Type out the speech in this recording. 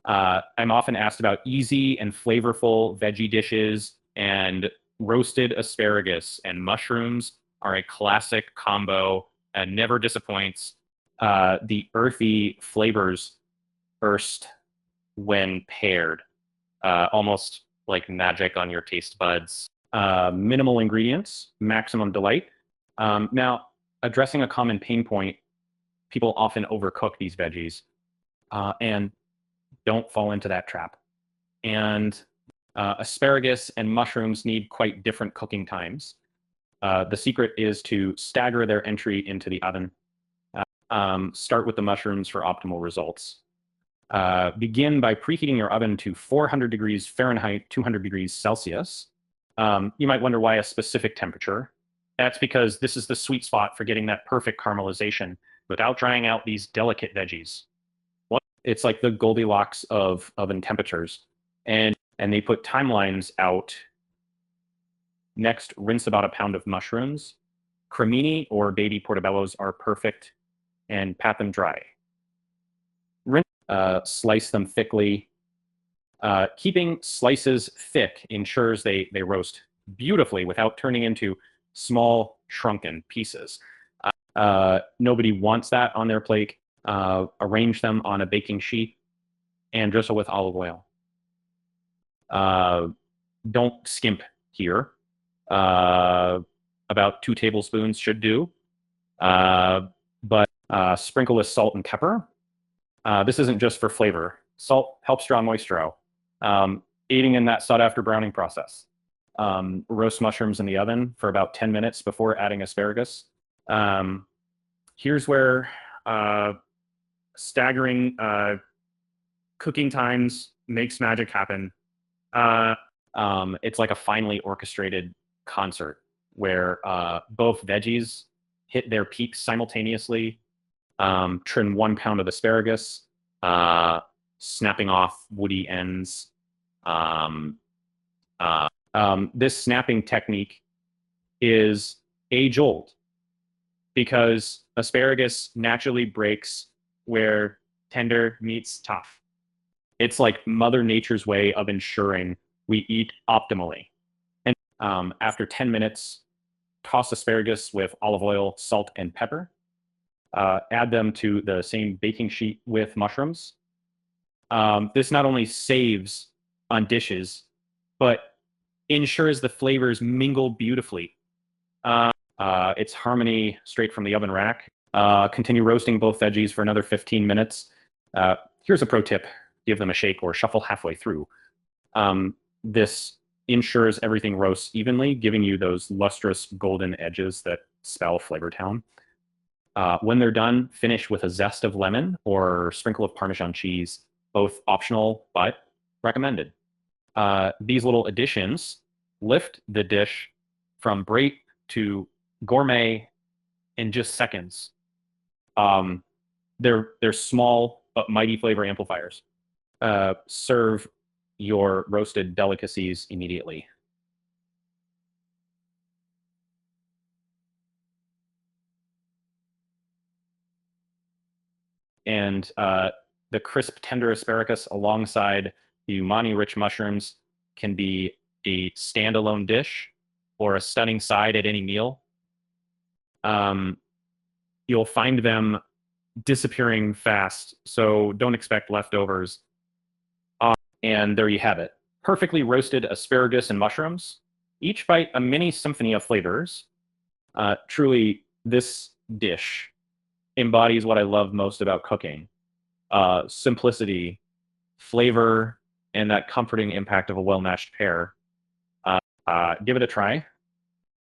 I'm often asked about easy and flavorful veggie dishes, and roasted asparagus and mushrooms are a classic combo and never disappoints. The earthy flavors burst when paired, almost like magic on your taste buds. Minimal ingredients, maximum delight. Now, addressing a common pain point, people often overcook these veggies and don't fall into that trap. And asparagus and mushrooms need quite different cooking times. The secret is to stagger their entry into the oven. Start with the mushrooms for optimal results. Begin by preheating your oven to 400 degrees Fahrenheit, 200 degrees Celsius. You might wonder why a specific temperature. That's because this is the sweet spot for getting that perfect caramelization without drying out these delicate veggies. It's like the Goldilocks of oven temperatures. And they put timelines out. Next, rinse about a pound of mushrooms. Cremini or baby portobellos are perfect, and pat them dry. Rinse, slice them thickly. Keeping slices thick ensures they roast beautifully without turning into small, shrunken pieces. Nobody wants that on their plate. Arrange them on a baking sheet and drizzle with olive oil. Don't skimp here. About 2 tablespoons should do. But sprinkle with salt and pepper. This isn't just for flavor. Salt helps draw moisture out, aiding in that sought-after browning process. Roast mushrooms in the oven for about 10 minutes before adding asparagus. Here's where staggering cooking times makes magic happen. It's like a finely orchestrated concert where both veggies hit their peaks simultaneously. Trim 1 pound of asparagus, snapping off woody ends. This snapping technique is age-old because asparagus naturally breaks where tender meets tough. It's like Mother Nature's way of ensuring we eat optimally. And after 10 minutes, toss asparagus with olive oil, salt, and pepper. Add them to the same baking sheet with mushrooms. This not only saves on dishes, but ensures the flavors mingle beautifully. It's harmony straight from the oven rack. Continue roasting both veggies for another 15 minutes. Here's a pro tip. Give them a shake or shuffle halfway through. This ensures everything roasts evenly, giving you those lustrous golden edges that spell Flavor Town. When they're done, finish with a zest of lemon or sprinkle of Parmesan cheese, both optional but recommended. These little additions lift the dish from great to gourmet in just seconds. They're small but mighty flavor amplifiers. Serve your roasted delicacies immediately. And the crisp, tender asparagus alongside the umami-rich mushrooms can be a standalone dish or a stunning side at any meal. You'll find them disappearing fast, so don't expect leftovers. And there you have it. Perfectly roasted asparagus and mushrooms. Each bite a mini symphony of flavors. Truly, this dish embodies what I love most about cooking. Simplicity, flavor, and that comforting impact of a well-matched pair. Give it a try.